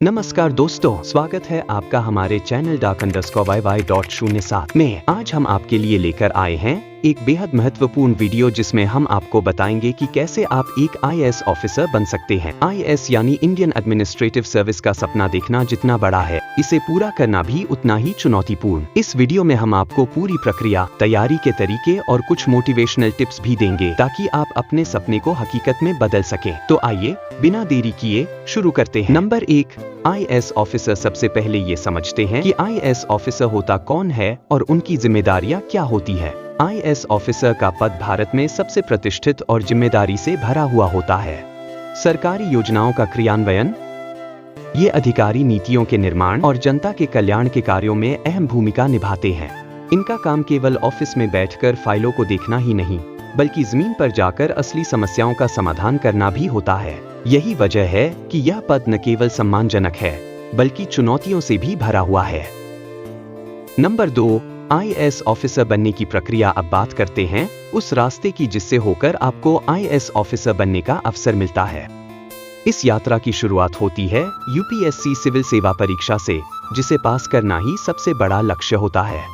नमस्कार दोस्तों, स्वागत है आपका हमारे चैनल dark_yy.07 में। आज हम आपके लिए लेकर आए हैं एक बेहद महत्वपूर्ण वीडियो जिसमें हम आपको बताएंगे कि कैसे आप एक IAS ऑफिसर बन सकते हैं। IAS यानी इंडियन एडमिनिस्ट्रेटिव सर्विस का सपना देखना जितना बड़ा है, इसे पूरा करना भी उतना ही चुनौतीपूर्ण। इस वीडियो में हम आपको पूरी प्रक्रिया, तैयारी के तरीके और कुछ मोटिवेशनल टिप्स भी देंगे ताकि आप अपने सपने को हकीकत में बदल सकें। तो आइए बिना देरी किए शुरू करते हैं। Number 1, IAS officer. सबसे पहले ये समझते हैं कि IAS ऑफिसर होता कौन है और उनकी जिम्मेदारियां क्या होती है। IAS ऑफिसर का पद भारत में सबसे प्रतिष्ठित और जिम्मेदारी से भरा हुआ होता है। सरकारी योजनाओं का क्रियान्वयन, ये अधिकारी नीतियों के निर्माण और जनता के कल्याण के कार्यों में अहम भूमिका निभाते हैं। इनका काम केवल ऑफिस में बैठकर फाइलों को देखना ही नहीं, बल्कि जमीन पर जाकर असली समस्याओं का समाधान करना भी होता है। यही वजह है कि यह पद न केवल सम्मानजनक है, बल्कि चुनौतियों से भी भरा हुआ है। नंबर 2, IAS ऑफिसर बनने की प्रक्रिया। अब बात करते हैं उस रास्ते की जिससे होकर आपको IAS ऑफिसर बनने का अवसर मिलता है। इस यात्रा की शुरुआत होती है UPSC सिविल सेवा परीक्षा से, जिसे पास करना ही सबसे बड़ा लक्ष्य होता है।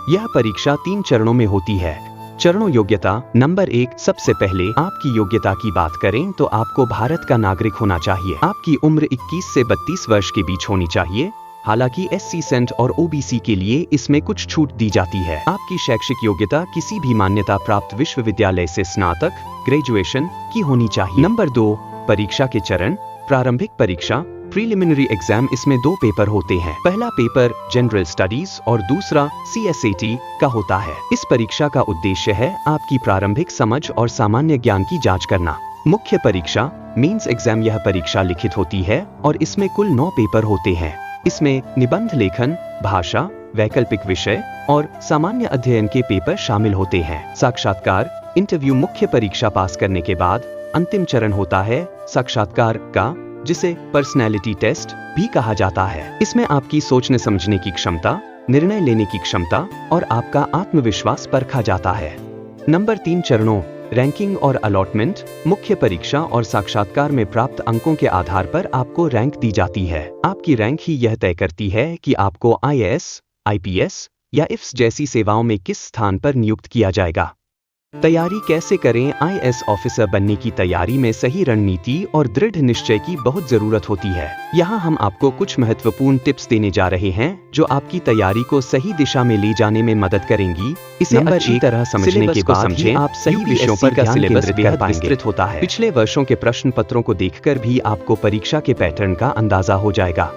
यह परीक्षा 3 चरणों में होती है। चरणों। योग्यता। नंबर 1, सबसे पहले आपकी योग्यता की बात करें तो आपको भारत का नागरिक होना चाहिए। आपकी उम्र 21 से 32 वर्ष के बीच होनी चाहिए। हालांकि SC सेंट और OBC के लिए इसमें कुछ छूट दी जाती है। आपकी शैक्षिक योग्यता किसी भी मान्यता प्राप्त विश्वविद्यालय से स्नातक, ग्रेजुएशन की होनी चाहिए। नंबर 2, परीक्षा के चरण। प्रारंभिक परीक्षा, प्रीलिमिनरी एग्जाम। इसमें 2 पेपर होते हैं। पहला पेपर जनरल स्टडीज और दूसरा CSAT का होता है। इस परीक्षा का उद्देश्य है आपकी प्रारंभिक समझ और सामान्य ज्ञान की जांच करना। मुख्य परीक्षा मेंस एग्जाम। यह परीक्षा लिखित होती है और इसमें कुल 9 पेपर होते हैं। इसमें निबंध लेखन, भाषा, वैकल्पिक विषय और सामान्य अध्ययन के पेपर शामिल होते हैं। साक्षात्कार इंटरव्यू। मुख्य परीक्षा पास करने के बाद अंतिम चरण होता है साक्षात्कार का, जिसे पर्सनैलिटी टेस्ट भी कहा जाता है। इसमें आपकी सोचने समझने की क्षमता, निर्णय लेने की क्षमता और आपका आत्मविश्वास परखा जाता है। नंबर 3, चरणों। रैंकिंग और अलॉटमेंट। मुख्य परीक्षा और साक्षात्कार में प्राप्त अंकों के आधार पर आपको रैंक दी जाती है। आपकी रैंक ही यह तय करती है कि आपको IAS, IPS या IFS जैसी सेवाओं में किस स्थान पर नियुक्त किया जाएगा। तैयारी कैसे करें। IAS ऑफिसर बनने की तैयारी में सही रणनीति और दृढ़ निश्चय की बहुत जरूरत होती है। यहाँ हम आपको कुछ महत्वपूर्ण टिप्स देने जा रहे हैं जो आपकी तैयारी को सही दिशा में ले जाने में मदद करेंगी। इसे अच्छी तरह समझने के बाद ही आप सही विषयों पर ध्यान केंद्रित कर पाएंगे। विस्तृत होता है। पिछले वर्षों के प्रश्न पत्रों को देखकर भी आपको परीक्षा के पैटर्न का अंदाजा हो जाएगा।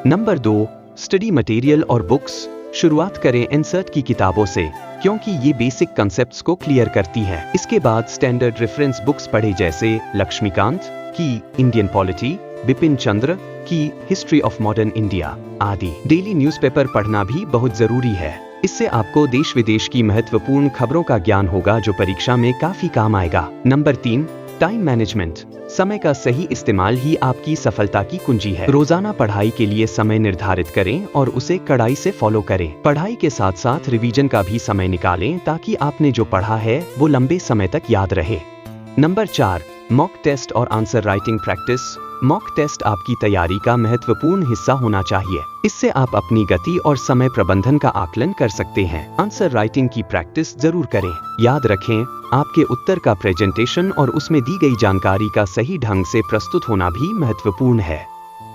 नंबर 2, स्टडी मटेरियल और बुक्स। शुरुआत करें इंसर्ट की किताबों से, क्योंकि ये बेसिक कॉन्सेप्ट्स को क्लियर करती है। इसके बाद स्टैंडर्ड रेफरेंस बुक्स पढ़े, जैसे लक्ष्मीकांत की इंडियन पॉलिटी, बिपिन चंद्र की हिस्ट्री ऑफ मॉडर्न इंडिया आदि। डेली न्यूज़पेपर पढ़ना भी बहुत जरूरी है। इससे आपको देश विदेश की महत्वपूर्ण खबरों का ज्ञान होगा जो परीक्षा में काफी काम आएगा। Number 3, time management. समय का सही इस्तेमाल ही आपकी सफलता की कुंजी है। रोजाना पढ़ाई के लिए समय निर्धारित करें और उसे कड़ाई से फॉलो करें। पढ़ाई के साथ साथ रिवीजन का भी समय निकालें ताकि आपने जो पढ़ा है वो लंबे समय तक याद रहे। नंबर 4, मॉक टेस्ट और answer writing practice. Mock test आपकी तैयारी का महत्वपूर्ण हिस्सा होना चाहिए। इससे आप अपनी गति और समय प्रबंधन का आकलन कर सकते हैं। आंसर राइटिंग की प्रैक्टिस जरूर करें। याद रखें, आपके उत्तर का प्रेजेंटेशन और उसमें दी गई जानकारी का सही ढंग से प्रस्तुत होना भी महत्वपूर्ण है।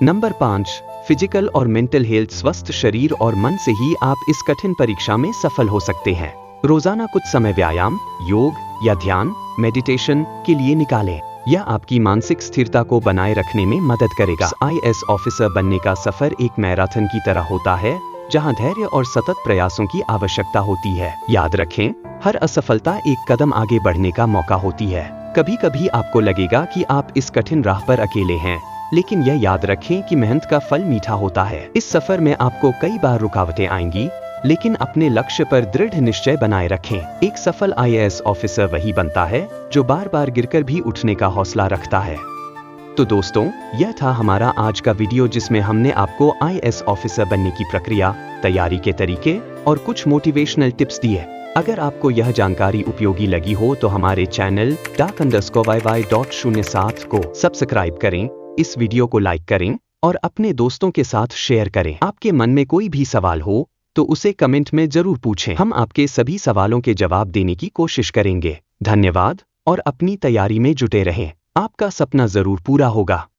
नंबर 5, फिजिकल और मेंटल हेल्थ। स्वस्थ शरीर और मन से ही आप इस कठिन परीक्षा में सफल हो सकते हैं। रोजाना कुछ समय व्यायाम, योग या ध्यान, मेडिटेशन के लिए निकालें। यह आपकी मानसिक स्थिरता को बनाए रखने में मदद करेगा। IAS ऑफिसर बनने का सफर एक मैराथन की तरह होता है, जहां धैर्य और सतत प्रयासों की आवश्यकता होती है। याद रखें, हर असफलता एक कदम आगे बढ़ने का मौका होती है। कभी कभी आपको लगेगा कि आप इस कठिन राह पर अकेले हैं, लेकिन यह याद रखें कि मेहनत का फल मीठा होता है। इस सफर में आपको कई बार रुकावटें आएंगी, लेकिन अपने लक्ष्य पर दृढ़ निश्चय बनाए रखें। एक सफल IAS ऑफिसर वही बनता है जो बार बार गिरकर भी उठने का हौसला रखता है। तो दोस्तों, यह था हमारा आज का वीडियो जिसमें हमने आपको IAS ऑफिसर बनने की प्रक्रिया, तैयारी के तरीके और कुछ मोटिवेशनल टिप्स दिए। अगर आपको यह जानकारी उपयोगी लगी हो तो हमारे चैनल dark_yy.07 को सब्सक्राइब करें, इस वीडियो को लाइक करें और अपने दोस्तों के साथ शेयर करें। आपके मन में कोई भी सवाल हो तो उसे कमेंट में जरूर पूछें। हम आपके सभी सवालों के जवाब देने की कोशिश करेंगे। धन्यवाद और अपनी तैयारी में जुटे रहें। आपका सपना जरूर पूरा होगा।